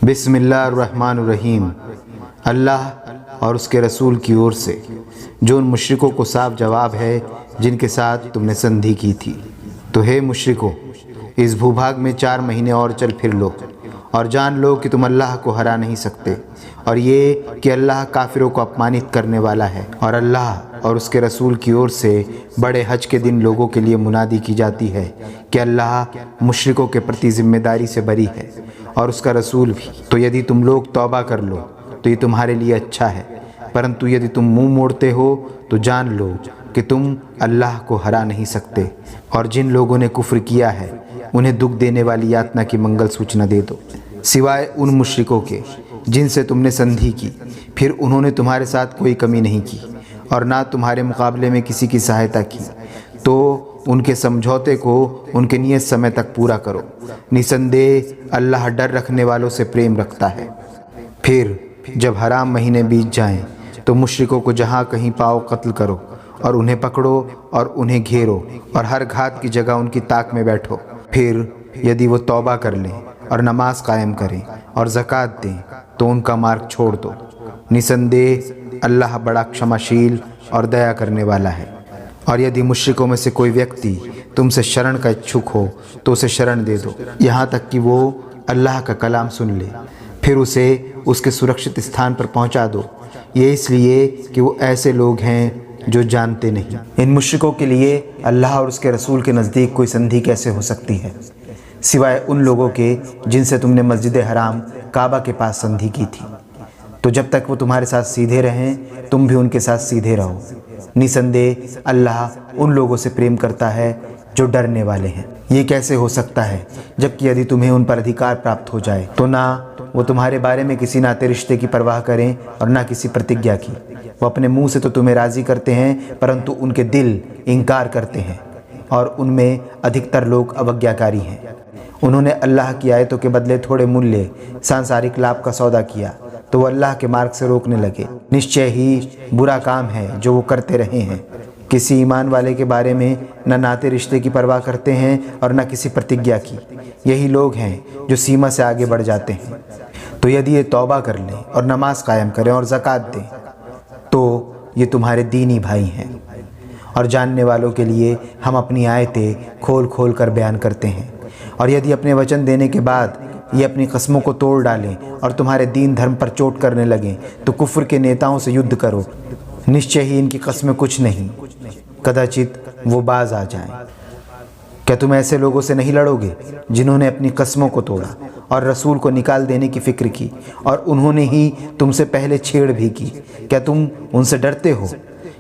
बिस्मिल्लाहिर्रहमानिर्रहीम। अल्लाह और उसके रसूल की ओर से जो उन मुशरिकों को साफ जवाब है जिनके साथ तुमने संधि की थी। तो हे मुशरिकों, इस भूभाग में 4 महीने और चल फिर लो और जान लो कि तुम अल्लाह को हरा नहीं सकते, और ये कि अल्लाह काफिरों को अपमानित करने वाला है। और अल्लाह और उसके रसूल की ओर से बड़े हज के दिन लोगों के लिए मुनादी की जाती है कि अल्लाह मुशरिकों के प्रति ज़िम्मेदारी से बरी है और उसका रसूल भी। तो यदि तुम लोग तौबा कर लो तो ये तुम्हारे लिए अच्छा है, परंतु यदि तुम मुंह मोड़ते हो तो जान लो कि तुम अल्लाह को हरा नहीं सकते। और जिन लोगों ने कुफ्र किया है उन्हें दुख देने वाली यातना की मंगल सूचना दे दो, सिवाय उन मुशरिकों के जिनसे तुमने संधि की, फिर उन्होंने तुम्हारे साथ कोई कमी नहीं की और ना तुम्हारे मुकाबले में किसी की सहायता की। तो उनके समझौते को उनके नियत समय तक पूरा करो। निसंदेह अल्लाह डर रखने वालों से प्रेम रखता है। फिर जब हराम महीने बीत जाएं तो मुशरिकों को जहाँ कहीं पाओ कत्ल करो और उन्हें पकड़ो और उन्हें घेरो और हर घात की जगह उनकी ताक में बैठो। फिर यदि वो तौबा कर लें और नमाज कायम करें और ज़कात दें तो उनका मार्ग छोड़ दो। निसंदेह अल्लाह बड़ा क्षमाशील और दया करने वाला है। और यदि मुशरिकों में से कोई व्यक्ति तुमसे शरण का इच्छुक हो तो उसे शरण दे दो, यहाँ तक कि वो अल्लाह का कलाम सुन ले। फिर उसे उसके सुरक्षित स्थान पर पहुँचा दो, ये इसलिए कि वो ऐसे लोग हैं जो जानते नहीं। इन मुशरिकों के लिए अल्लाह और उसके रसूल के नज़दीक कोई संधि कैसे हो सकती है, सिवाय उन लोगों के जिनसे तुमने मस्जिद हराम काबा के पास संधि की थी। तो जब तक वो तुम्हारे साथ सीधे रहें तुम भी उनके साथ सीधे रहो। निसंदेह अल्लाह उन लोगों से प्रेम करता है जो डरने वाले हैं। ये कैसे हो सकता है जबकि यदि तुम्हें उन पर अधिकार प्राप्त हो जाए तो ना वो तुम्हारे बारे में किसी नाते रिश्ते की परवाह करें और ना किसी प्रतिज्ञा की। वो अपने मुंह से तो तुम्हें राज़ी करते हैं, परंतु उनके दिल इनकार करते हैं और उनमें अधिकतर लोग अवज्ञाकारी हैं। उन्होंने अल्लाह की आयतों के बदले थोड़े मूल्य सांसारिक लाभ का सौदा किया तो वो अल्लाह के मार्ग से रोकने लगे। निश्चय ही बुरा काम है जो वो करते रहे हैं। किसी ईमान वाले के बारे में न नाते रिश्ते की परवाह करते हैं और न किसी प्रतिज्ञा की। यही लोग हैं जो सीमा से आगे बढ़ जाते हैं। तो यदि ये तौबा कर लें और नमाज कायम करें और ज़कात दें तो ये तुम्हारे दीनी भाई हैं। और जानने वालों के लिए हम अपनी आयतें खोल खोल कर बयान करते हैं। और यदि अपने वचन देने के बाद ये अपनी कस्मों को तोड़ डालें और तुम्हारे दीन धर्म पर चोट करने लगें तो कुफ्र के नेताओं से युद्ध करो। निश्चय ही इनकी कस्में कुछ नहीं, कदाचित वो बाज आ जाएं। क्या तुम ऐसे लोगों से नहीं लड़ोगे जिन्होंने अपनी कस्मों को तोड़ा और रसूल को निकाल देने की फ़िक्र की और उन्होंने ही तुमसे पहले छेड़ भी की? क्या तुम उनसे डरते हो?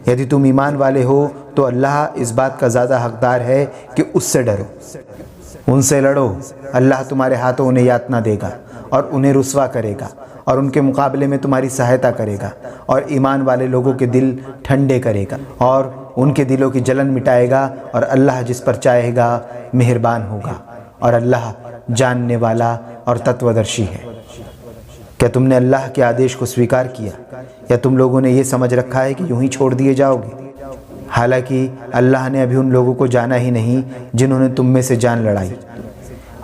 यदि तुम ईमान वाले हो तो अल्लाह इस बात का ज़्यादा हकदार है कि उससे डरो। उनसे लड़ो, अल्लाह तुम्हारे हाथों उन्हें यातना देगा और उन्हें रुस्वा करेगा और उनके मुकाबले में तुम्हारी सहायता करेगा और ईमान वाले लोगों के दिल ठंडे करेगा और उनके दिलों की जलन मिटाएगा। और अल्लाह जिस पर चाहेगा मेहरबान होगा और अल्लाह जानने वाला और तत्वदर्शी है। क्या तुमने अल्लाह के आदेश को स्वीकार किया या तुम लोगों ने ये समझ रखा है कि यूं ही छोड़ दिए जाओगे? हालांकि अल्लाह ने अभी उन लोगों को जाना ही नहीं जिन्होंने तुम में से जान लड़ाई।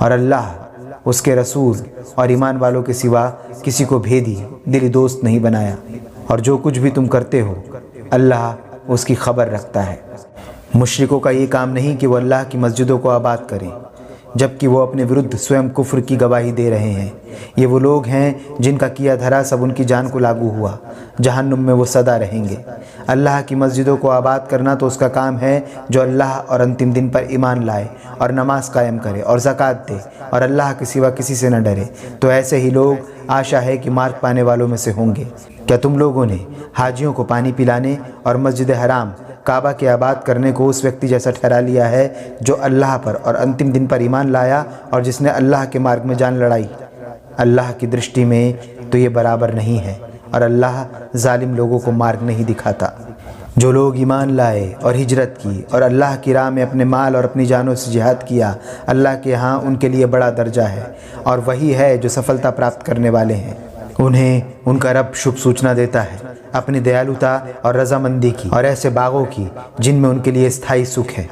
और अल्लाह, उसके रसूल और ईमान वालों के सिवा किसी को भेदी दिली दोस्त नहीं बनाया। और जो कुछ भी तुम करते हो अल्लाह उसकी खबर रखता है। मुशरिकों का ये काम नहीं कि वो अल्लाह की मस्जिदों को आबाद करें, जबकि वो अपने विरुद्ध स्वयं कुफ्र की गवाही दे रहे हैं। ये वो लोग हैं जिनका किया धरा सब उनकी जान को लागू हुआ, जहन्नुम में वो सदा रहेंगे। अल्लाह की मस्जिदों को आबाद करना तो उसका काम है जो अल्लाह और अंतिम दिन पर ईमान लाए और नमाज कायम करे और ज़कात दे और अल्लाह के सिवा किसी से न डरे। तो ऐसे ही लोग आशा है कि मार्ग पाने वालों में से होंगे। क्या तुम लोगों ने हाजियों को पानी पिलाने और मस्जिद हराम काबा के आबाद करने को उस व्यक्ति जैसा ठहरा लिया है जो अल्लाह पर और अंतिम दिन पर ईमान लाया और जिसने अल्लाह के मार्ग में जान लड़ाई? अल्लाह की दृष्टि में तो ये बराबर नहीं है और अल्लाह जालिम लोगों को मार्ग नहीं दिखाता। जो लोग ईमान लाए और हिजरत की और अल्लाह की राह में अपने माल और अपनी जानों से जिहाद किया, अल्लाह के यहाँ उनके लिए बड़ा दर्जा है और वही है जो सफलता प्राप्त करने वाले हैं। उन्हें उनका रब शुभ सूचना देता है अपनी दयालुता और रजामंदी की और ऐसे बागों की जिनमें उनके लिए स्थायी सुख है।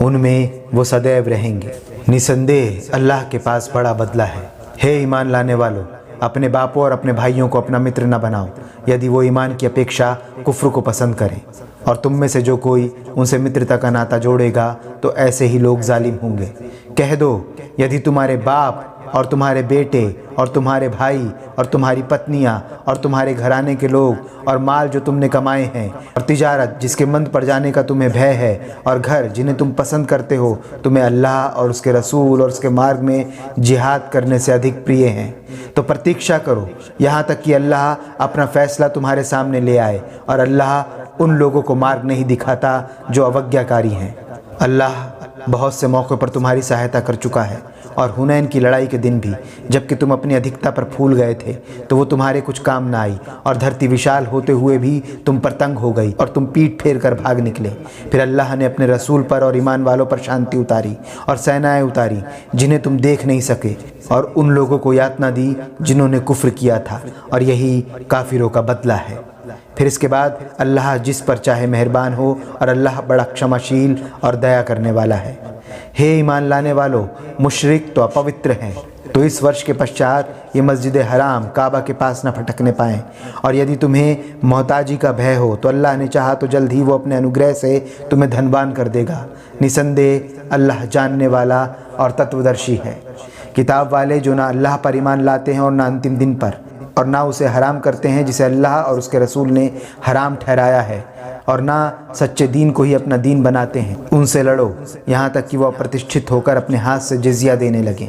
उनमें वो सदैव रहेंगे। निसंदेह अल्लाह के पास बड़ा बदला है। हे ईमान लाने वालों, अपने बापों और अपने भाइयों को अपना मित्र न बनाओ यदि वो ईमान की अपेक्षा कुफ्र को पसंद करें, और तुम में से जो कोई उनसे मित्रता का नाता जोड़ेगा तो ऐसे ही लोग जालिम होंगे। कह दो, यदि तुम्हारे बाप और तुम्हारे बेटे और तुम्हारे भाई और तुम्हारी पत्नियां और तुम्हारे घराने के लोग और माल जो तुमने कमाए हैं और तिजारत जिसके मंद पड़ जाने का तुम्हें भय है और घर जिन्हें तुम पसंद करते हो तुम्हें अल्लाह और उसके रसूल और उसके मार्ग में जिहाद करने से अधिक प्रिय हैं, तो प्रतीक्षा करो यहाँ तक कि अल्लाह अपना फैसला तुम्हारे सामने ले आए, और अल्लाह उन लोगों को मार्ग नहीं दिखाता जो अवज्ञाकारी हैं। अल्लाह बहुत से मौक़ों पर तुम्हारी सहायता कर चुका है, और हुनैन की लड़ाई के दिन भी जबकि तुम अपनी अधिकता पर फूल गए थे तो वो तुम्हारे कुछ काम ना आई, और धरती विशाल होते हुए भी तुम पर तंग हो गई और तुम पीठ फेर कर भाग निकले। फिर अल्लाह ने अपने रसूल पर और ईमान वालों पर शांति उतारी और सेनाएं उतारी जिन्हें तुम देख नहीं सके, और उन लोगों को यातना दी जिन्होंने कुफ्र किया था, और यही काफिरों का बदला है। फिर इसके बाद अल्लाह जिस पर चाहे मेहरबान हो, और अल्लाह बड़ा क्षमाशील और दया करने वाला है। हे ईमान लाने वालों, मुशरिक तो अपवित्र हैं, तो इस वर्ष के पश्चात ये मस्जिद हराम काबा के पास न फटकने पाएँ, और यदि तुम्हें मोहताजी का भय हो तो अल्लाह ने चाहा तो जल्द ही वो अपने अनुग्रह से तुम्हें धनवान कर देगा। निसंदेह अल्लाह जानने वाला और तत्वदर्शी है। किताब वाले जो ना अल्लाह पर ईमान लाते हैं और ना अंतिम दिन पर, और ना उसे हराम करते हैं जिसे अल्लाह और उसके रसूल ने हराम ठहराया है, और ना सच्चे दीन को ही अपना दीन बनाते हैं, उनसे लड़ो यहाँ तक कि वह प्रतिष्ठित होकर अपने हाथ से जिज़िया देने लगें।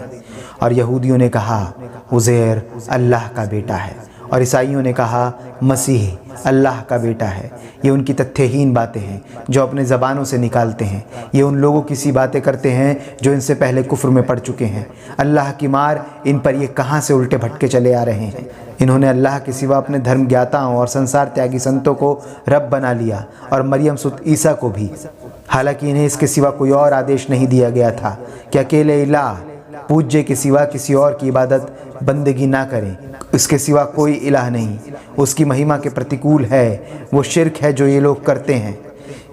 और यहूदियों ने कहा उज़ैर अल्लाह का बेटा है, और ईसाइयों ने कहा मसीह अल्लाह का बेटा है। ये उनकी तथ्यहीन बातें हैं जो अपने ज़बानों से निकालते हैं। ये उन लोगों की सी बातें करते हैं जो इनसे पहले कुफ्र में पड़ चुके हैं। अल्लाह की मार इन पर ये कहाँ से उल्टे भटके चले आ रहे हैं। इन्होंने अल्लाह के सिवा अपने धर्म ज्ञाताओं और संसार त्यागी संतों को रब बना लिया, और मरियम सुत ईसा को भी, हालांकि इन्हें इसके सिवा कोई और आदेश नहीं दिया गया था कि अकेले इलाह पूज्य के सिवा किसी और की इबादत बंदगी ना करें। इसके सिवा कोई इलाह नहीं, उसकी महिमा के प्रतिकूल है। वो शिर्क है जो ये लोग करते हैं।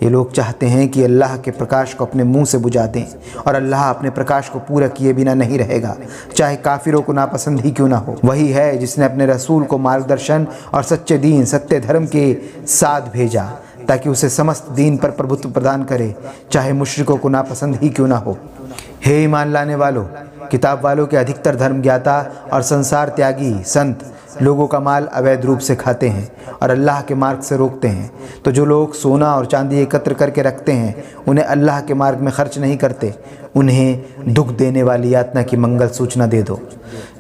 ये लोग चाहते हैं कि अल्लाह के प्रकाश को अपने मुंह से बुझा दें, और अल्लाह अपने प्रकाश को पूरा किए बिना नहीं रहेगा, चाहे काफिरों को नापसंद ही क्यों ना हो। वही है जिसने अपने रसूल को मार्गदर्शन और सच्चे दीन सत्य धर्म के साथ भेजा ताकि उसे समस्त दीन पर प्रभुत्व प्रदान करे, चाहे मुश्रिकों को नापसंद ही क्यों ना हो। हे ईमान लाने वालों, किताब वालों के अधिकतर धर्म ज्ञाता और संसार त्यागी संत लोगों का माल अवैध रूप से खाते हैं और अल्लाह के मार्ग से रोकते हैं। तो जो लोग सोना और चांदी एकत्र करके रखते हैं उन्हें अल्लाह के मार्ग में खर्च नहीं करते, उन्हें दुख देने वाली यातना की मंगल सूचना दे दो।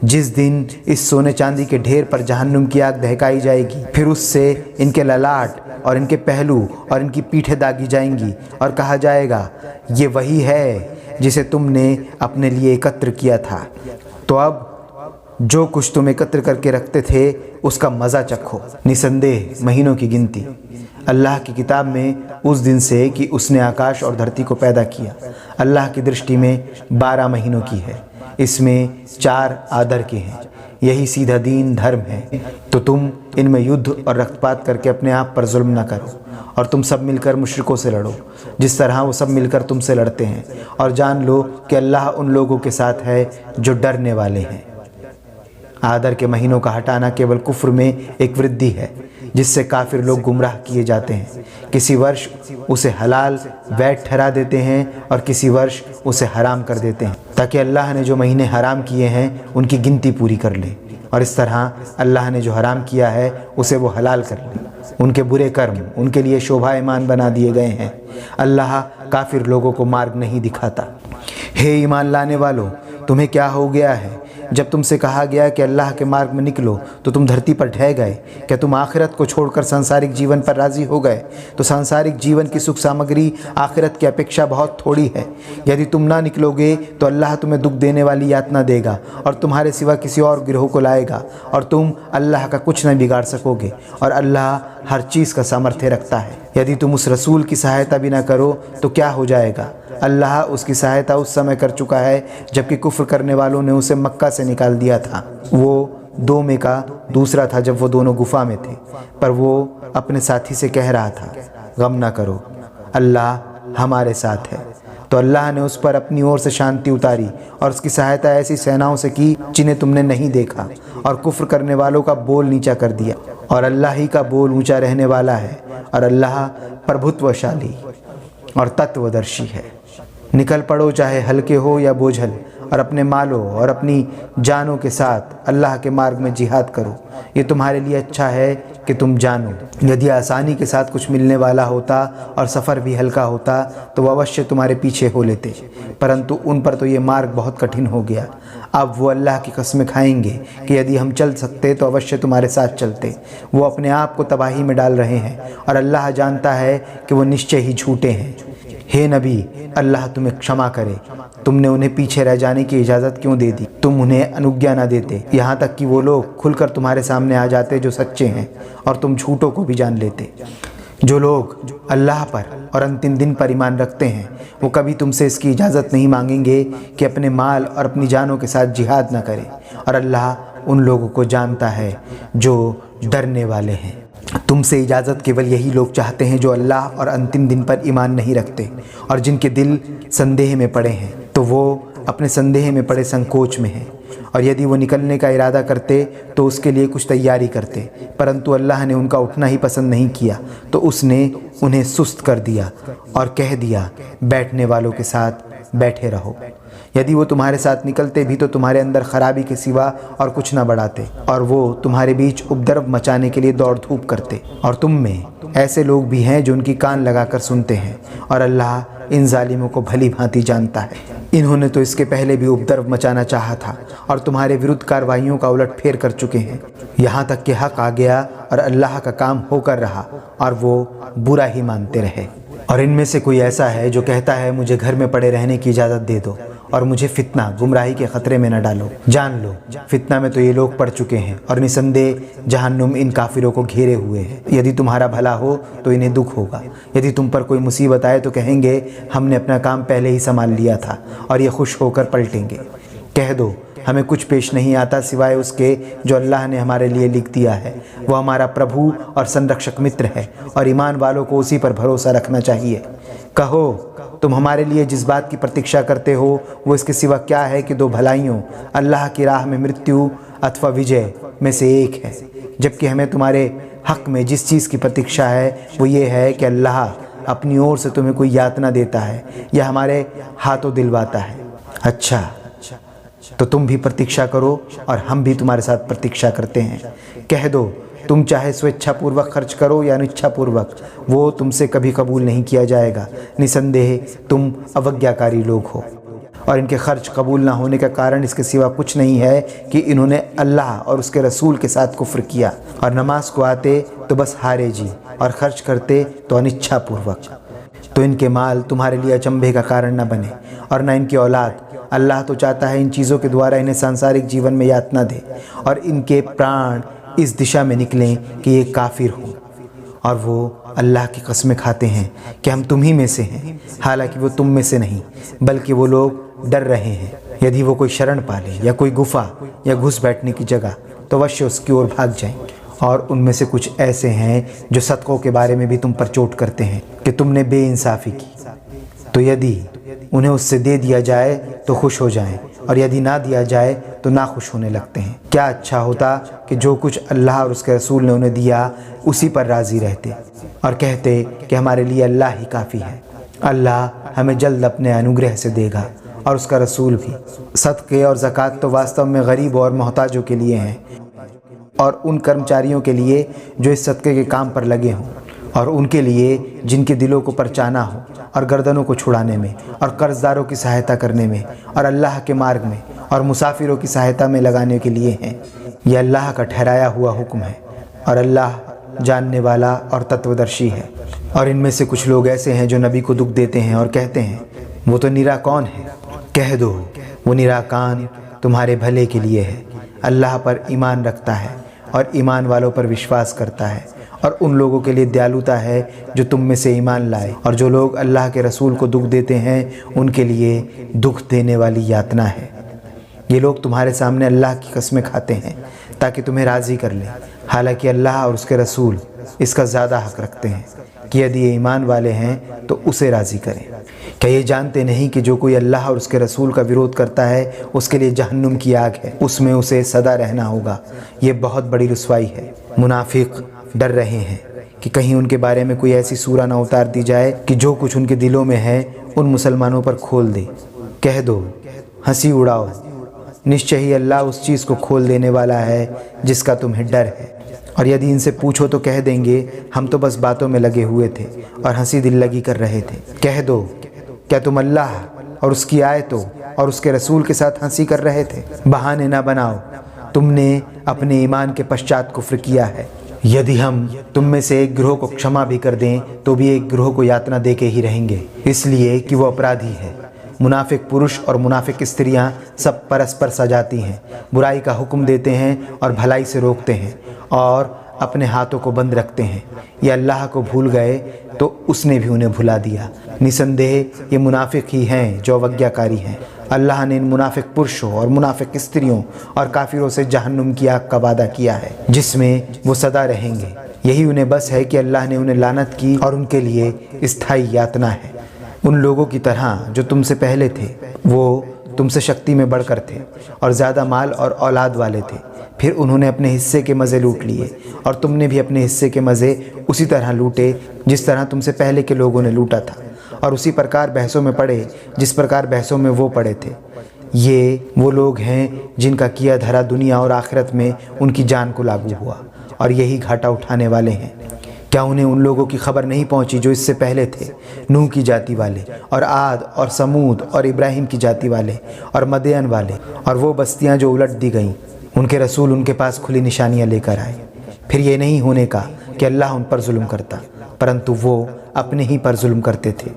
जिस दिन इस सोने चांदी के ढेर पर जहन्नुम की आग दहकाई जाएगी, फिर उससे इनके ललाट और इनके पहलू और इनकी पीठें दागी जाएंगी, और कहा जाएगा ये वही है जिसे तुमने अपने लिए एकत्र किया था। तो अब जो कुछ तुम एकत्र करके रखते थे उसका मज़ा चखो। निसंदेह महीनों की गिनती अल्लाह की किताब में उस दिन से कि उसने आकाश और धरती को पैदा किया अल्लाह की दृष्टि में 12 महीनों की है। इसमें 4 आदर के हैं। यही सीधा दीन धर्म है। तो तुम इनमें युद्ध और रक्तपात करके अपने आप पर जुल्म न करो, और तुम सब मिलकर मुश्रिकों से लड़ो जिस तरह वो सब मिलकर तुमसे लड़ते हैं, और जान लो कि अल्लाह उन लोगों के साथ है जो डरने वाले हैं। आदर के महीनों का हटाना केवल कुफ्र में एक वृद्धि है जिससे काफिर लोग गुमराह किए जाते हैं। किसी वर्ष उसे हलाल वैट ठहरा देते हैं और किसी वर्ष उसे हराम कर देते हैं, ताकि अल्लाह ने जो महीने हराम किए हैं उनकी गिनती पूरी कर ले, और इस तरह अल्लाह ने जो हराम किया है उसे वो हलाल कर ले। उनके बुरे कर्म उनके लिए शोभायमान बना दिए गए हैं। अल्लाह काफिर लोगों को मार्ग नहीं दिखाता। हे ईमान लाने वालों, तुम्हें क्या हो गया है? जब तुमसे कहा गया कि अल्लाह के मार्ग में निकलो तो तुम धरती पर ढह गए। क्या तुम आखिरत को छोड़कर सांसारिक जीवन पर राजी हो गए? तो सांसारिक जीवन की सुख सामग्री आखिरत की अपेक्षा बहुत थोड़ी है। यदि तुम ना निकलोगे तो अल्लाह तुम्हें दुख देने वाली यातना देगा और तुम्हारे सिवा किसी और गिरोह को लाएगा, और तुम अल्लाह का कुछ नहीं बिगाड़ सकोगे, और अल्लाह हर चीज़ का सामर्थ्य रखता है। यदि तुम उस रसूल की सहायता भी ना करो तो क्या हो जाएगा? अल्लाह उसकी सहायता उस समय कर चुका है जबकि कुफ्र करने वालों ने उसे मक्का से निकाल दिया था। वो 2 में का दूसरा था जब वो दोनों गुफा में थे, पर वो अपने साथी से कह रहा था, गम ना करो, अल्लाह हमारे साथ है। तो अल्लाह ने उस पर अपनी ओर से शांति उतारी और उसकी सहायता ऐसी सेनाओं से की जिन्हें तुमने नहीं देखा, और कुफ्र करने वालों का बोल नीचा कर दिया। और अल्लाह ही का बोल ऊंचा रहने वाला है, और अल्लाह प्रभुत्वशाली और तत्वदर्शी है। निकल पड़ो, चाहे हल्के हो या बोझल, और अपने मालों और अपनी जानों के साथ अल्लाह के मार्ग में जिहाद करो। ये तुम्हारे लिए अच्छा है कि तुम जानो। यदि आसानी के साथ कुछ मिलने वाला होता और सफ़र भी हल्का होता तो वह अवश्य तुम्हारे पीछे हो लेते, परंतु उन पर तो ये मार्ग बहुत कठिन हो गया। अब वो अल्लाह की कसमें खाएंगे कि यदि हम चल सकते तो अवश्य तुम्हारे साथ चलते। वो अपने आप को तबाही में डाल रहे हैं, और अल्लाह जानता है कि वो निश्चय ही झूठे हैं। हे नबी, अल्लाह तुम्हें क्षमा करे, तुमने उन्हें पीछे रह जाने की इजाज़त क्यों दे दी? तुम उन्हें अनुज्ञा ना देते, यहाँ तक कि वो लोग खुलकर तुम्हारे सामने आ जाते जो सच्चे हैं, और तुम झूठों को भी जान लेते। जो लोग अल्लाह पर और अंतिम दिन पर ईमान रखते हैं वो कभी तुमसे इसकी इजाज़त नहीं मांगेंगे कि अपने माल और अपनी जानों के साथ जिहाद न करें, और अल्लाह उन लोगों को जानता है जो डरने वाले हैं। तुमसे इजाज़त केवल यही लोग चाहते हैं जो अल्लाह और अंतिम दिन पर ईमान नहीं रखते और जिनके दिल संदेह में पड़े हैं, तो वो अपने संदेह में पड़े संकोच में हैं। और यदि वो निकलने का इरादा करते तो उसके लिए कुछ तैयारी करते, परंतु अल्लाह ने उनका उठना ही पसंद नहीं किया, तो उसने उन्हें सुस्त कर दिया और कह दिया, बैठने वालों के साथ बैठे रहो। यदि वो तुम्हारे साथ निकलते भी तो तुम्हारे अंदर खराबी के सिवा और कुछ न बढ़ाते, और वो तुम्हारे बीच उपद्रव मचाने के लिए दौड़ धूप करते। और तुम में ऐसे लोग भी हैं जो उनकी कान लगाकर सुनते हैं, और अल्लाह इन जालिमों को भली भांति जानता है। इन्होंने तो इसके पहले भी उपद्रव मचाना चाहा था और तुम्हारे विरुद्ध कार्रवाइयों का उलट फेर कर चुके हैं, यहाँ तक कि हक आ गया और अल्लाह का काम होकर रहा और वो बुरा ही मानते रहे। और इनमें से कोई ऐसा है जो कहता है मुझे घर में पड़े रहने की इजाज़त दे दो और मुझे फितना गुमराही के ख़तरे में न डालो। जान लो, फितना में तो ये लोग पड़ चुके हैं और निसंदेह जहन्नुम इन काफिरों को घेरे हुए है। यदि तुम्हारा भला हो तो इन्हें दुख होगा, यदि तुम पर कोई मुसीबत आए तो कहेंगे हमने अपना काम पहले ही संभाल लिया था, और ये खुश होकर पलटेंगे। कह दो, हमें कुछ पेश नहीं आता सिवाय उसके जो अल्लाह ने हमारे लिए लिख दिया है। वो हमारा प्रभु और संरक्षक मित्र है, और ईमान वालों को उसी पर भरोसा रखना चाहिए। कहो, तुम हमारे लिए जिस बात की प्रतीक्षा करते हो वो इसके सिवा क्या है कि दो भलाइयों, अल्लाह की राह में मृत्यु अथवा विजय में से एक है, जबकि हमें तुम्हारे हक़ में जिस चीज़ की प्रतीक्षा है वो ये है कि अल्लाह अपनी ओर से तुम्हें कोई यातना देता है या हमारे हाथों दिलवाता है। अच्छा, तो तुम भी प्रतीक्षा करो और हम भी तुम्हारे साथ प्रतीक्षा करते हैं। कह दो, तुम चाहे स्वेच्छापूर्वक खर्च करो या अनिच्छापूर्वक, वो तुमसे कभी कबूल नहीं किया जाएगा। निसंदेह तुम अवज्ञाकारी लोग हो। और इनके खर्च कबूल ना होने का कारण इसके सिवा कुछ नहीं है कि इन्होंने अल्लाह और उसके रसूल के साथ कुफ्र किया, और नमाज को आते तो बस हारे जी और खर्च करते तो अनिच्छापूर्वक। तो इनके माल तुम्हारे लिए अचंभे का कारण न बने और न इनकी औलाद। अल्लाह तो चाहता है इन चीज़ों के द्वारा इन्हें सांसारिक जीवन में यातना दे और इनके प्राण इस दिशा में निकलें कि ये काफिर हों, और वो अल्लाह की कसमें खाते हैं कि हम तुम ही में से हैं, हालांकि वो तुम में से नहीं, बल्कि वो लोग डर रहे हैं। यदि वो कोई शरण पाले या कोई गुफा या घुस बैठने की जगह तो अवश्य उसकी ओर भाग जाएंगे। और उनमें से कुछ ऐसे हैं जो सदक़ों के बारे में भी तुम पर चोट करते हैं कि तुमने बेइंसाफ़ी की, तो यदि उन्हें उससे दे दिया जाए तो खुश हो जाएं, और यदि ना दिया जाए तो नाखुश होने लगते हैं। क्या अच्छा होता कि जो कुछ अल्लाह और उसके रसूल ने उन्हें दिया उसी पर राज़ी रहते और कहते कि हमारे लिए अल्लाह ही काफ़ी है। अल्लाह हमें जल्द अपने अनुग्रह से देगा और उसका रसूल भी। सदक़े और ज़कात तो वास्तव में गरीब और मोहताजों के लिए हैं, और उन कर्मचारियों के लिए जो इस सदक़े के काम पर लगे हों, और उनके लिए जिनके दिलों को परचाना हो और गर्दनों को छुड़ाने में और कर्जदारों की सहायता करने में और अल्लाह के मार्ग में और मुसाफिरों की सहायता में लगाने के लिए हैं। यह अल्लाह का ठहराया हुआ हुक्म है, और अल्लाह जानने वाला और तत्वदर्शी है। और इनमें से कुछ लोग ऐसे हैं जो नबी को दुख देते हैं और कहते हैं वो तो निराकौन है। कह दो, वो निराकान तुम्हारे भले के लिए है। अल्लाह पर ईमान रखता है और ईमान वालों पर विश्वास करता है, और उन लोगों के लिए दयालुता है जो तुम में से ईमान लाए। और जो लोग अल्लाह के रसूल को दुख देते हैं उनके लिए दुख देने वाली यातना है। ये लोग तुम्हारे सामने अल्लाह की कसमें खाते हैं ताकि तुम्हें राज़ी कर लें, हालांकि अल्लाह और उसके रसूल इसका ज़्यादा हक़ रखते हैं कि यदि ये ईमान वाले हैं तो उसे राज़ी करें। क्या ये जानते नहीं कि जो कोई अल्लाह और उसके रसूल का विरोध करता है उसके लिए जहन्नुम की आग है, उसमें उसे सदा रहना होगा। ये बहुत बड़ी रुसवाई है। मुनाफिक डर रहे हैं कि कहीं उनके बारे में कोई ऐसी सूरा ना उतार दी जाए कि जो कुछ उनके दिलों में है उन मुसलमानों पर खोल दे। कह दो, हंसी उड़ाओ, निश्चय ही अल्लाह उस चीज़ को खोल देने वाला है जिसका तुम्हें डर है। और यदि इनसे पूछो तो कह देंगे हम तो बस बातों में लगे हुए थे और हंसी दिल लगी कर रहे थे। कह दो, क्या तुम अल्लाह और उसकी आयतों और उसके रसूल के साथ हंसी कर रहे थे? बहाने ना बनाओ, तुमने अपने ईमान के पश्चात कुफ्र किया है। यदि हम तुम में से एक गिरोह को क्षमा भी कर दें तो भी एक गिरोह को यातना दे के ही रहेंगे, इसलिए कि वो अपराधी है। मुनाफिक पुरुष और मुनाफिक स्त्रियां सब परस्पर सजाती हैं, बुराई का हुक्म देते हैं और भलाई से रोकते हैं और अपने हाथों को बंद रखते हैं। ये अल्लाह को भूल गए तो उसने भी उन्हें भुला दिया। निसंदेह ये मुनाफिक ही हैं जो अवज्ञाकारी हैं। अल्लाह ने इन मुनाफिक पुरुषों और मुनाफिक स्त्रियों और काफिरों से जहन्नुम की आग का वादा किया है जिसमें वो सदा रहेंगे। यही उन्हें बस है कि अल्लाह ने उन्हें लानत की और उनके लिए स्थायी यातना है। उन लोगों की तरह जो तुमसे पहले थे, वो तुमसे शक्ति में बढ़कर थे और ज़्यादा माल और औलाद वाले थे। फिर उन्होंने अपने हिस्से के मज़े लूट लिए और तुमने भी अपने हिस्से के मज़े उसी तरह लूटे जिस तरह तुमसे पहले के लोगों ने लूटा था, और उसी प्रकार बहसों में पड़े जिस प्रकार बहसों में वो पड़े थे। ये वो लोग हैं जिनका किया धरा दुनिया और आखिरत में उनकी जान को लागू हुआ, और यही घाटा उठाने वाले हैं। क्या उन्हें उन लोगों की खबर नहीं पहुंची जो इससे पहले थे, नूह की जाति वाले और आद और समूद और इब्राहिम की जाति वाले और मदयन वाले, और वो बस्तियां जो उलट दी गईं। उनके रसूल उनके पास खुली निशानियां लेकर आए। फिर ये नहीं होने का कि अल्लाह उन पर जुल्म करता, परंतु वो अपने ही पर जुल्म करते थे।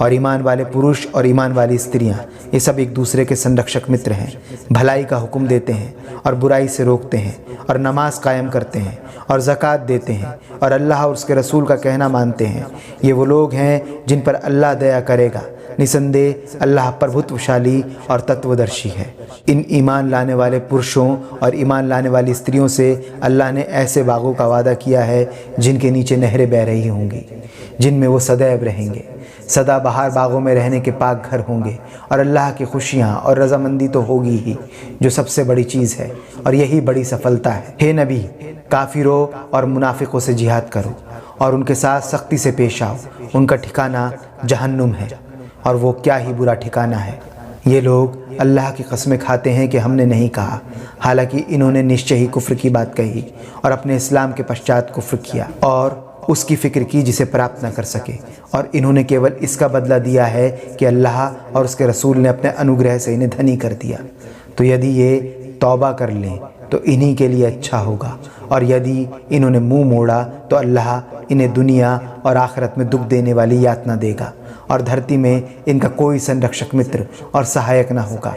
और ईमान वाले पुरुष और ईमान वाली स्त्रियां, ये सब एक दूसरे के संरक्षक मित्र हैं। भलाई का हुक्म देते हैं और बुराई से रोकते हैं और नमाज कायम करते हैं और ज़कात देते हैं और अल्लाह और उसके रसूल का कहना मानते हैं। ये वो लोग हैं जिन पर अल्लाह दया करेगा। निसंदेह अल्लाह प्रभुत्वशाली और तत्वदर्शी है। इन ईमान लाने वाले पुरुषों और ईमान लाने वाली स्त्रियों से अल्लाह ने ऐसे बागों का वादा किया है जिनके नीचे नहरें बह रही होंगी, जिनमें वो सदैव रहेंगे। सदा बहार बागों में रहने के पाक घर होंगे, और अल्लाह की खुशियाँ और रज़ामंदी तो होगी ही, जो सबसे बड़ी चीज़ है, और यही बड़ी सफलता है। हे नबी, काफिरों और मुनाफिकों से जिहाद करो और उनके साथ सख्ती से पेश आओ। उनका ठिकाना जहन्नुम है, और वो क्या ही बुरा ठिकाना है। ये लोग अल्लाह की कसमें खाते हैं कि हमने नहीं कहा, हालांकि इन्होंने निश्चय ही कुफ्र की बात कही और अपने इस्लाम के पश्चात कुफ्र किया और उसकी फ़िक्र की जिसे प्राप्त न कर सके। और इन्होंने केवल इसका बदला दिया है कि अल्लाह और उसके रसूल ने अपने अनुग्रह से इन्हें धनी कर दिया। तो यदि ये तौबा कर लें तो इन्हीं के लिए अच्छा होगा, और यदि इन्होंने मुंह मोड़ा तो अल्लाह इन्हें दुनिया और आखिरत में दुख देने वाली यातना देगा, और धरती में इनका कोई संरक्षक मित्र और सहायक न होगा।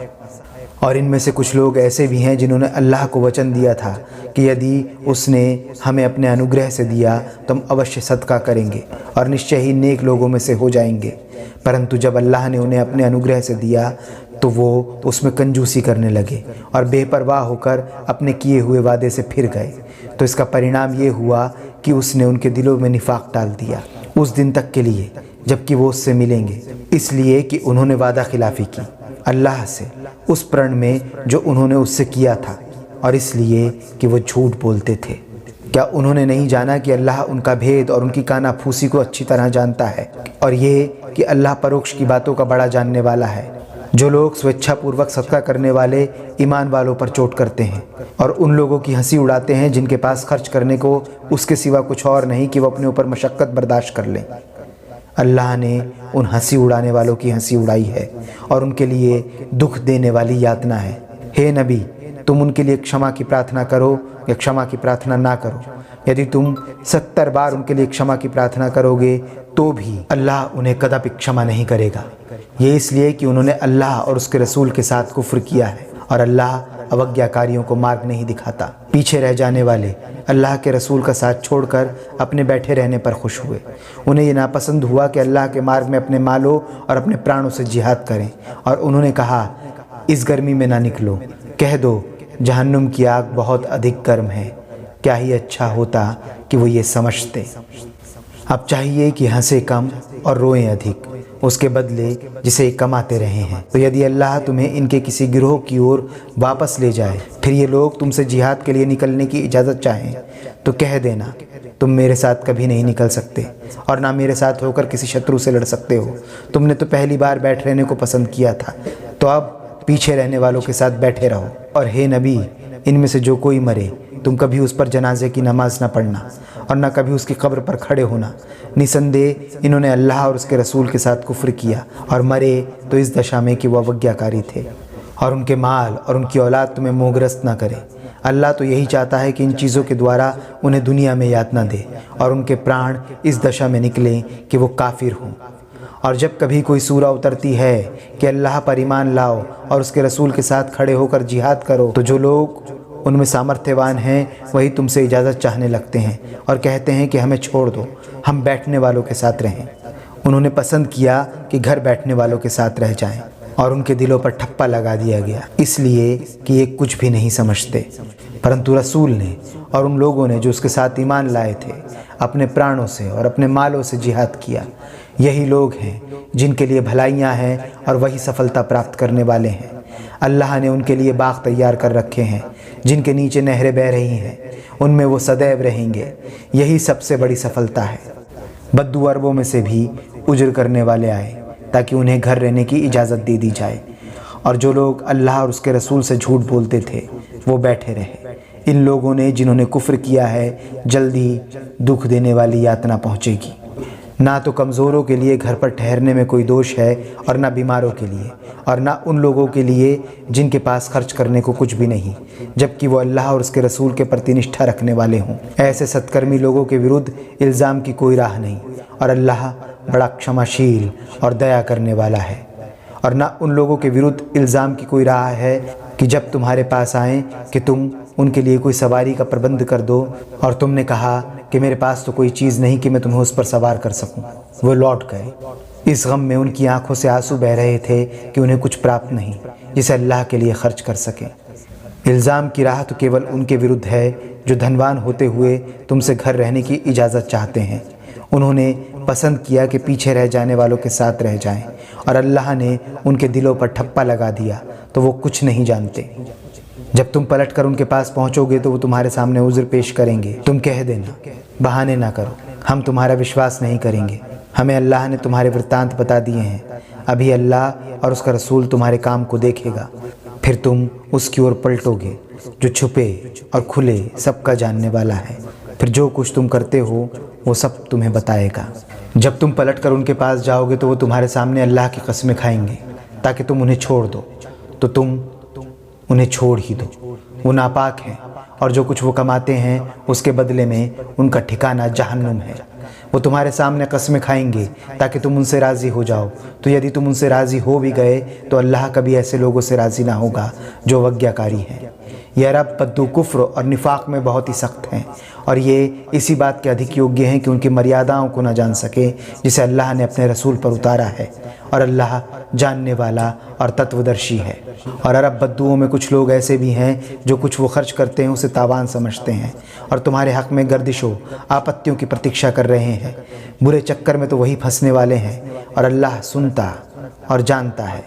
और इनमें से कुछ लोग ऐसे भी हैं जिन्होंने अल्लाह को वचन दिया था कि यदि उसने हमें अपने अनुग्रह से दिया तो हम अवश्य सदका करेंगे और निश्चय ही नेक लोगों में से हो जाएंगे। परंतु जब अल्लाह ने उन्हें अपने अनुग्रह से दिया तो वो उसमें कंजूसी करने लगे और बेपरवाह होकर अपने किए हुए वादे से फिर गए। तो इसका परिणाम ये हुआ कि उसने उनके दिलों में निफाक डाल दिया उस दिन तक के लिए जबकि वो उससे मिलेंगे, इसलिए कि उन्होंने वादा खिलाफ़ी की अल्लाह से उस प्रण में जो उन्होंने उससे किया था, और इसलिए कि वो झूठ बोलते थे। क्या उन्होंने नहीं जाना कि अल्लाह उनका भेद और उनकी कानाफूसी को अच्छी तरह जानता है, और ये कि अल्लाह परोक्ष की बातों का बड़ा जानने वाला है। जो लोग स्वेच्छापूर्वक सदका करने वाले ईमान वालों पर चोट करते हैं और उन लोगों की हंसी उड़ाते हैं जिनके पास खर्च करने को उसके सिवा कुछ और नहीं कि वो अपने ऊपर मशक्क़त बर्दाश्त कर लें, अल्लाह ने उन हंसी उड़ाने वालों की हंसी उड़ाई है और उनके लिए दुख देने वाली यातना है। हे नबी, तुम उनके लिए क्षमा की प्रार्थना करो या क्षमा की प्रार्थना ना करो। यदि तुम 70 बार उनके लिए क्षमा की प्रार्थना करोगे तो भी अल्लाह उन्हें कदापि क्षमा नहीं करेगा। ये इसलिए कि उन्होंने अल्लाह और उसके रसूल के साथ कुफ्र किया है, और अल्लाह अवज्ञाकारियों को मार्ग नहीं दिखाता। पीछे रह जाने वाले अल्लाह के रसूल का साथ छोड़कर अपने बैठे रहने पर खुश हुए। उन्हें ये नापसंद हुआ कि अल्लाह के मार्ग में अपने मालों और अपने प्राणों से जिहाद करें, और उन्होंने कहा इस गर्मी में ना निकलो। कह दो जहन्नुम की आग बहुत अधिक गर्म है। क्या ही अच्छा होता कि वो ये समझते। अब चाहिए कि हंसे कम और रोएं अधिक, उसके बदले जिसे ये कमाते रहे हैं। तो यदि अल्लाह तुम्हें इनके किसी गिरोह की ओर वापस ले जाए, फिर ये लोग तुमसे जिहाद के लिए निकलने की इजाज़त चाहें, तो कह देना तुम मेरे साथ कभी नहीं निकल सकते और ना मेरे साथ होकर किसी शत्रु से लड़ सकते हो। तुमने तो पहली बार बैठ रहने को पसंद किया था, तो अब पीछे रहने वालों के साथ बैठे रहो। और हे नबी, इनमें से जो कोई मरे, तुम कभी उस पर जनाजे की नमाज ना पढ़ना और ना कभी उसकी कब्र पर खड़े होना। निसंदेह इन्होंने अल्लाह और उसके रसूल के साथ कुफ्र किया और मरे तो इस दशा में कि वह अवज्ञाकारी थे, और उनके माल और उनकी औलाद तुम्हें मोहग्रस्त ना करे। अल्लाह तो यही चाहता है कि इन चीज़ों के द्वारा उन्हें दुनिया में यातना दे और उनके प्राण इस दशा में निकलें कि वो काफिर हों। और जब कभी कोई सूरा उतरती है कि अल्लाह पर ईमान लाओ और उसके रसूल के साथ खड़े होकर जिहाद करो, तो जो लोग उनमें सामर्थ्यवान हैं वही तुमसे इजाज़त चाहने लगते हैं और कहते हैं कि हमें छोड़ दो, हम बैठने वालों के साथ रहें। उन्होंने पसंद किया कि घर बैठने वालों के साथ रह जाएं, और उनके दिलों पर ठप्पा लगा दिया गया, इसलिए कि ये कुछ भी नहीं समझते। परंतु रसूल ने और उन लोगों ने जो उसके साथ ईमान लाए थे, अपने प्राणों से और अपने मालों से जिहाद किया। यही लोग हैं जिनके लिए भलाइयाँ हैं और वही सफलता प्राप्त करने वाले हैं। अल्लाह ने उनके लिए बाग तैयार कर रखे हैं जिनके नीचे नहरें बह रही हैं, उनमें वो सदैव रहेंगे। यही सबसे बड़ी सफलता है। बद्दू अरबों में से भी उज्र करने वाले आए ताकि उन्हें घर रहने की इजाज़त दे दी जाए, और जो लोग अल्लाह और उसके रसूल से झूठ बोलते थे वो बैठे रहे। इन लोगों ने जिन्होंने कुफ्र किया है, जल्दी दुख देने वाली यातना पहुँचेगी। ना तो कमज़ोरों के लिए घर पर ठहरने में कोई दोष है और ना बीमारों के लिए, और ना उन लोगों के लिए जिनके पास खर्च करने को कुछ भी नहीं, जबकि वो अल्लाह और उसके रसूल के प्रति निष्ठा रखने वाले हों। ऐसे सत्कर्मी लोगों के विरुद्ध इल्ज़ाम की कोई राह नहीं, और अल्लाह बड़ा क्षमाशील और दया करने वाला है। और ना उन लोगों के विरुद्ध इल्ज़ाम की कोई राह है कि जब तुम्हारे पास आएँ कि तुम उनके लिए कोई सवारी का प्रबंध कर दो, और तुमने कहा कि मेरे पास तो कोई चीज़ नहीं कि मैं तुम्हें उस पर सवार कर सकूं। वो लौट गए। इस गम में उनकी आंखों से आंसू बह रहे थे कि उन्हें कुछ प्राप्त नहीं जिसे अल्लाह के लिए खर्च कर सकें। इल्ज़ाम की राह तो केवल उनके विरुद्ध है जो धनवान होते हुए तुमसे घर रहने की इजाज़त चाहते हैं। उन्होंने पसंद किया कि पीछे रह जाने वालों के साथ रह जाएं, और अल्लाह ने उनके दिलों पर ठप्पा लगा दिया तो वो कुछ नहीं जानते। जब तुम पलट कर उनके पास पहुंचोगे तो वो तुम्हारे सामने उज़्र पेश करेंगे। तुम कह देना, बहाने ना करो, हम तुम्हारा विश्वास नहीं करेंगे। हमें अल्लाह ने तुम्हारे वृत्तांत बता दिए हैं। अभी अल्लाह और उसका रसूल तुम्हारे काम को देखेगा, फिर तुम उसकी ओर पलटोगे जो छुपे और खुले सबका जानने वाला है। फिर जो कुछ तुम करते हो वो सब तुम्हें बताएगा। जब तुम पलट कर उनके पास जाओगे तो वो तुम्हारे सामने अल्लाह की कसमें खाएंगे ताकि तुम उन्हें छोड़ दो, तो तुम उन्हें छोड़ ही दो। वो नापाक हैं और जो कुछ वो कमाते हैं उसके बदले में उनका ठिकाना जहन्नुम है। वो तुम्हारे सामने कसमें खाएंगे ताकि तुम उनसे राज़ी हो जाओ, तो यदि तुम उनसे राज़ी हो भी गए तो अल्लाह कभी ऐसे लोगों से राज़ी ना होगा जो अवज्ञाकारी हैं। ये अरब बद्दू कुफ्र और निफाक में बहुत ही सख्त हैं, और ये इसी बात के अधिक योग्य हैं कि उनकी मर्यादाओं को न जान सके जिसे अल्लाह ने अपने रसूल पर उतारा है, और अल्लाह जानने वाला और तत्वदर्शी है। और अरब बद्दुओं में कुछ लोग ऐसे भी हैं जो कुछ वो खर्च करते हैं उसे तावान समझते हैं और तुम्हारे हक़ में गर्दिशों आपत्तियों की प्रतीक्षा कर रहे हैं। बुरे चक्कर में तो वही फंसने वाले हैं, और अल्लाह सुनता और जानता है।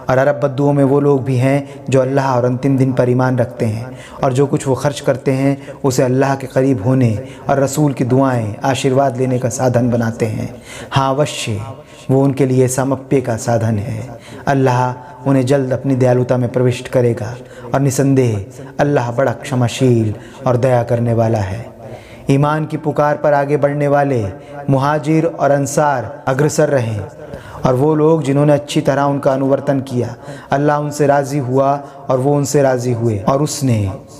और अरब बद्दुओं में वो लोग भी हैं जो अल्लाह और अंतिम दिन पर ईमान रखते हैं, और जो कुछ वो खर्च करते हैं उसे अल्लाह के करीब होने और रसूल की दुआएं आशीर्वाद लेने का साधन बनाते हैं। हाँ, अवश्य वो उनके लिए सामप्य का साधन है। अल्लाह उन्हें जल्द अपनी दयालुता में प्रविष्ट करेगा, और निसंदेह अल्लाह बड़ा क्षमाशील और दया करने वाला है। ईमान की पुकार पर आगे बढ़ने वाले मुहाजिर और अंसार अग्रसर रहें, और वो लोग जिन्होंने अच्छी तरह उनका अनुवर्तन किया, अल्लाह उनसे राज़ी हुआ और वो उनसे राज़ी हुए, और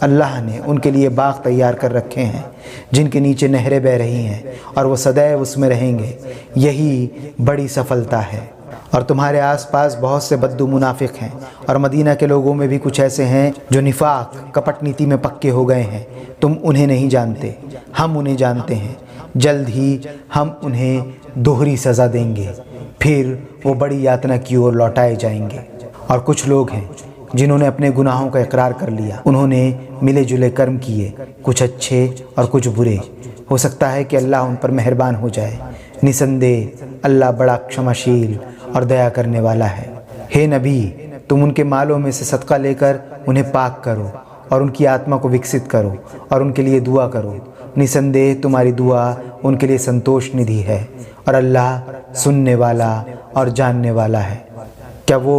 अल्लाह ने उनके लिए बाग तैयार कर रखे हैं जिनके नीचे नहरें बह रही हैं, और वो सदैव उसमें रहेंगे। यही बड़ी सफलता है। और तुम्हारे आसपास बहुत से बद्दू मुनाफिक हैं, और मदीना के लोगों में भी कुछ ऐसे हैं जो निफाक कपट नीति में पक्के हो गए हैं। तुम उन्हें नहीं जानते, हम उन्हें जानते हैं। जल्द ही हम उन्हें दोहरी सज़ा देंगे, फिर वो बड़ी यातना की ओर लौटाए जाएंगे। और कुछ लोग हैं जिन्होंने अपने गुनाहों का इकरार कर लिया। उन्होंने मिले जुले कर्म किए, कुछ अच्छे और कुछ बुरे। हो सकता है कि अल्लाह उन पर मेहरबान हो जाए। निसंदेह अल्लाह बड़ा क्षमाशील और दया करने वाला है। हे नबी, तुम उनके मालों में से सदका लेकर उन्हें पाक करो और उनकी आत्मा को विकसित करो और उनके लिए दुआ करो। निसंदेह तुम्हारी दुआ उनके लिए संतोष निधि है और अल्लाह सुनने वाला और जानने वाला है। क्या वो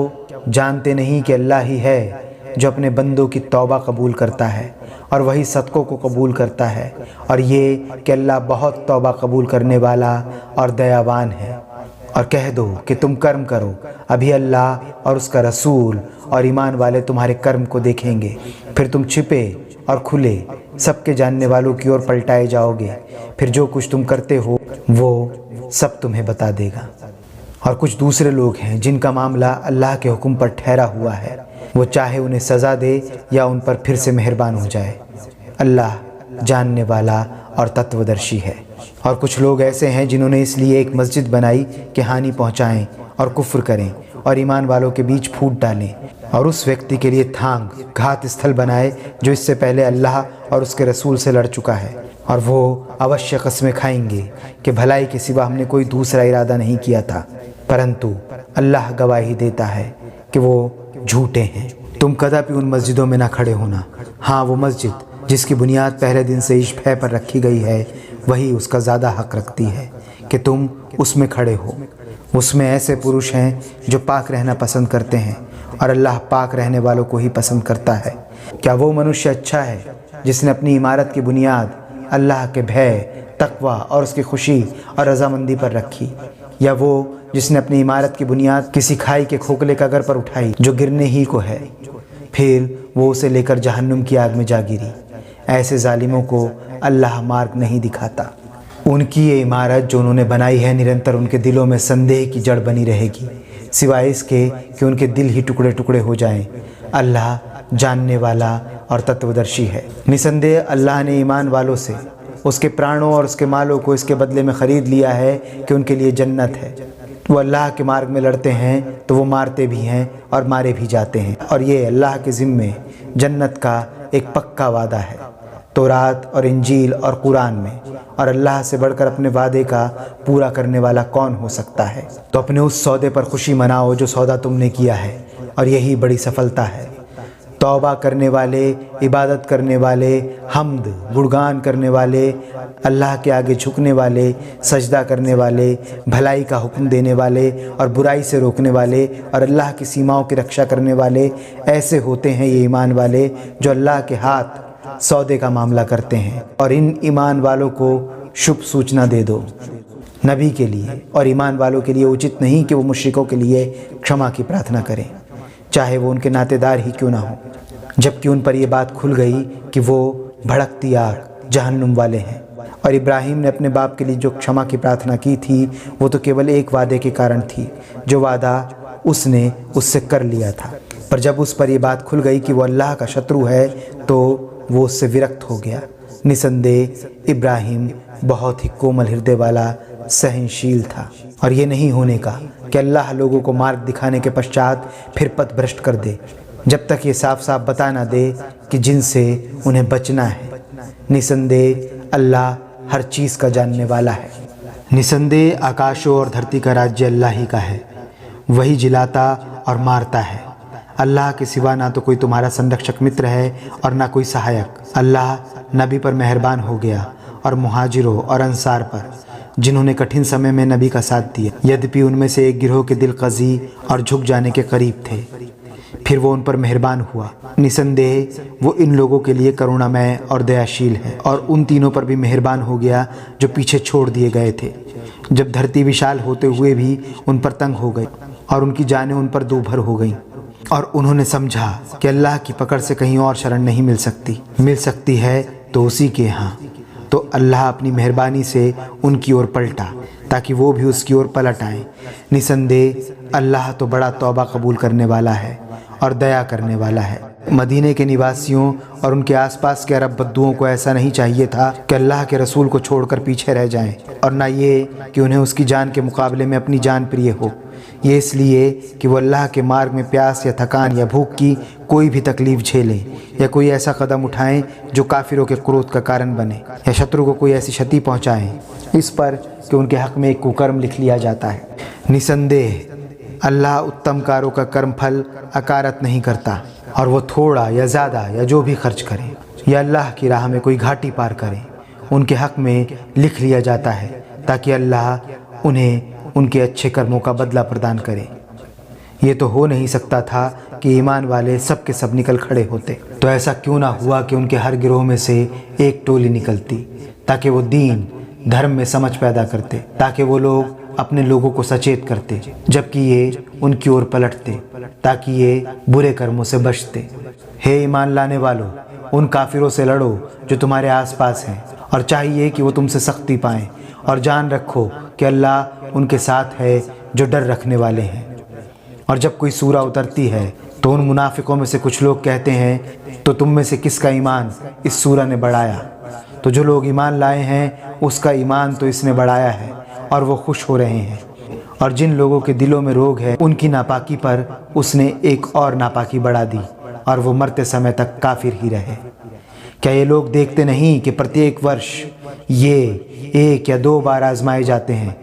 जानते नहीं कि अल्लाह ही है जो अपने बंदों की तौबा कबूल करता है और वही सदकों को कबूल करता है, और ये कि अल्लाह बहुत तौबा कबूल करने वाला और दयावान है। और कह दो कि तुम कर्म करो, अभी अल्लाह और उसका रसूल और ईमान वाले तुम्हारे कर्म को देखेंगे, फिर तुम छिपे और खुले सबके जानने वालों की ओर पलटाए जाओगे, फिर जो कुछ तुम करते हो वो सब तुम्हें बता देगा। और कुछ दूसरे लोग हैं जिनका मामला अल्लाह के हुक्म पर ठहरा हुआ है, वो चाहे उन्हें सज़ा दे या उन पर फिर से मेहरबान हो जाए। अल्लाह जानने वाला और तत्वदर्शी है। और कुछ लोग ऐसे हैं जिन्होंने इसलिए एक मस्जिद बनाई कि हानि पहुँचाएँ और कुफ्र करें और ईमान वालों के बीच फूट डालें, और उस व्यक्ति के लिए थांग घात स्थल बनाए जो इससे पहले अल्लाह और उसके रसूल से लड़ चुका है, और वो अवश्य कस्में खाएंगे कि भलाई के सिवा हमने कोई दूसरा इरादा नहीं किया था, परंतु अल्लाह गवाही देता है कि वो झूठे हैं। तुम कदापि उन मस्जिदों में ना खड़े होना। हाँ, वो मस्जिद जिसकी बुनियाद पहले दिन से इस भय पर रखी गई है, वही उसका ज़्यादा हक रखती है कि तुम उसमें खड़े हो। उसमें ऐसे पुरुष हैं जो पाक रहना पसंद करते हैं, और अल्लाह पाक रहने वालों को ही पसंद करता है। क्या वो मनुष्य अच्छा है जिसने अपनी इमारत की बुनियाद अल्लाह के भय, तकवा और उसकी खुशी और रज़ामंदी पर रखी, या वो जिसने अपनी इमारत की बुनियाद किसी खाई के खोखले कगर पर उठाई जो गिरने ही को है, फिर वो उसे लेकर जहन्नुम की आग में जा गिरी। ऐसे जालिमों को अल्लाह मार्ग नहीं दिखाता। उनकी ये इमारत जो उन्होंने बनाई है निरंतर उनके दिलों में संदेह की जड़ बनी रहेगी, सिवाय इसके कि उनके दिल ही टुकड़े टुकड़े हो जाएं। अल्लाह जानने वाला और तत्वदर्शी है। निसंदेह अल्लाह ने ईमान वालों से उसके प्राणों और उसके मालों को इसके बदले में ख़रीद लिया है कि उनके लिए जन्नत है। वो अल्लाह के मार्ग में लड़ते हैं तो वो मारते भी हैं और मारे भी जाते हैं, और ये अल्लाह के ज़िम्मे जन्नत का एक पक्का वादा है तौरात और इंजील और कुरान में। और अल्लाह से बढ़कर अपने वादे का पूरा करने वाला कौन हो सकता है। तो अपने उस सौदे पर खुशी मनाओ जो सौदा तुमने किया है, और यही बड़ी सफलता है। तौबा करने वाले, इबादत करने वाले, हम्द गुणगान करने वाले, अल्लाह के आगे झुकने वाले, सजदा करने वाले, भलाई का हुक्म देने वाले और बुराई से रोकने वाले और अल्लाह की सीमाओं की रक्षा करने वाले, ऐसे होते हैं ये ईमान वाले जो अल्लाह के हाथ सौदे का मामला करते हैं। और इन ईमान वालों को शुभ सूचना दे दो। नबी के लिए और ईमान वालों के लिए उचित नहीं कि वो मुश्रिकों के लिए क्षमा की प्रार्थना करें, चाहे वो उनके नातेदार ही क्यों ना हो, जबकि उन पर यह बात खुल गई कि वो भड़कती आग जहन्नुम वाले हैं। और इब्राहिम ने अपने बाप के लिए जो क्षमा की प्रार्थना की थी वो तो केवल एक वादे के कारण थी, जो वादा उसने उससे कर लिया था, पर जब उस पर यह बात खुल गई कि वो अल्लाह का शत्रु है तो वो उससे विरक्त हो गया। निसंदेह इब्राहिम बहुत ही कोमल हृदय वाला सहनशील था, और ये नहीं होने का कि अल्लाह लोगों को मार्ग दिखाने के पश्चात फिर पथ भ्रष्ट कर दे, जब तक ये साफ साफ बता ना दे कि जिनसे उन्हें बचना है। निसंदेह अल्लाह हर चीज़ का जानने वाला है। निसंदेह आकाशों और धरती का राज्य अल्लाह ही का है, वही जिलाता और मारता है। अल्लाह के सिवा ना तो कोई तुम्हारा संरक्षक मित्र है और ना कोई सहायक। अल्लाह नबी पर मेहरबान हो गया और मुहाजिरों और अंसार पर, जिन्होंने कठिन समय में नबी का साथ दिया। यद्यपि उनमें से एक गिरोह के दिल कज़ी और झुक जाने के करीब थे, फिर वो उन पर मेहरबान हुआ। निसंदेह वो इन लोगों के लिए करुणामय और दयाशील है। और उन तीनों पर भी मेहरबान हो गया जो पीछे छोड़ दिए गए थे, जब धरती विशाल होते हुए भी उन पर तंग हो गई और उनकी जानें उन पर दूभर हो गईं। और उन्होंने समझा कि अल्लाह की पकड़ से कहीं और शरण नहीं मिल सकती है तो उसी के यहाँ। तो अल्लाह अपनी मेहरबानी से उनकी ओर पलटा ताकि वो भी उसकी ओर पलट आए। निसंदेह अल्लाह तो बड़ा तौबा कबूल करने वाला है और दया करने वाला है। मदीने के निवासियों और उनके आसपास के अरब बद्दुओं को ऐसा नहीं चाहिए था कि अल्लाह के रसूल को छोड़कर पीछे रह जाएं, और ना ये कि उन्हें उसकी जान के मुकाबले में अपनी जान प्रिय हो। ये इसलिए कि वो अल्लाह के मार्ग में प्यास या थकान या भूख की कोई भी तकलीफ़ झेलें, या कोई ऐसा कदम उठाएं जो काफिरों के क्रोध का कारण बने, या शत्रु को कोई ऐसी क्षति पहुँचाएँ इस पर कि उनके हक़ में एक कुकर्म लिख लिया जाता है। निसंदेह अल्लाह उत्तम कारों का कर्मफल अकारत नहीं करता, और वो थोड़ा या ज़्यादा या जो भी खर्च करें या अल्लाह की राह में कोई घाटी पार करें, उनके हक़ में लिख लिया जाता है ताकि अल्लाह उन्हें उनके अच्छे कर्मों का बदला प्रदान करे। ये तो हो नहीं सकता था कि ईमान वाले सब के सब निकल खड़े होते, तो ऐसा क्यों ना हुआ कि उनके हर गिरोह में से एक टोली निकलती, ताकि वो दीन धर्म में समझ पैदा करते, ताकि वो लोग अपने लोगों को सचेत करते, जबकि ये उनकी ओर पलटते, ताकि ये बुरे कर्मों से बचते। हे ईमान लाने वालों, उन काफिरों से लड़ो जो तुम्हारे आसपास हैं, और चाहिए कि वो तुमसे सख्ती पाएं, और जान रखो कि अल्लाह उनके साथ है जो डर रखने वाले हैं। और जब कोई सूरा उतरती है तो उन मुनाफिकों में से कुछ लोग कहते हैं, तो तुम में से किसका ईमान इस सूरा ने बढ़ाया? तो जो लोग ईमान लाए हैं उसका ईमान तो इसने बढ़ाया है, और वो खुश हो रहे हैं। और जिन लोगों के दिलों में रोग है उनकी नापाकी पर उसने एक और नापाकी बढ़ा दी, और वो मरते समय तक काफिर ही रहे। क्या ये लोग देखते नहीं कि प्रत्येक वर्ष ये 1 या 2 बार आजमाए जाते हैं,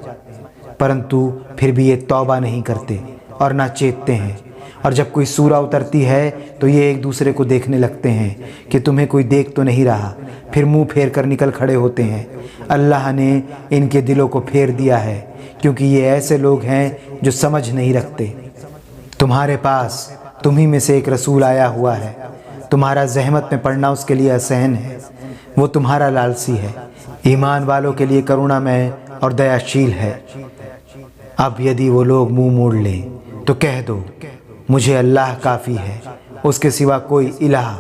परंतु फिर भी ये तौबा नहीं करते और ना चेतते हैं। और जब कोई सूरा उतरती है तो ये एक दूसरे को देखने लगते हैं कि तुम्हें कोई देख तो नहीं रहा, फिर मुंह फेर कर निकल खड़े होते हैं। अल्लाह ने इनके दिलों को फेर दिया है, क्योंकि ये ऐसे लोग हैं जो समझ नहीं रखते। तुम्हारे पास तुम्ही में से एक रसूल आया हुआ है, तुम्हारा जहमत में पड़ना उसके लिए असहन है, वो तुम्हारा लालसी है, ईमान वालों के लिए करुणामय और दयाशील है। अब यदि वो लोग मुंह मोड़ लें तो कह दो, मुझे अल्लाह काफ़ी है, उसके सिवा कोई इलाह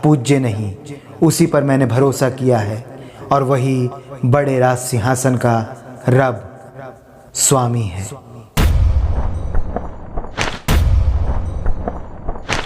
पूज्य नहीं, उसी पर मैंने भरोसा किया है, और वही बड़े राज सिंहासन का रब स्वामी है।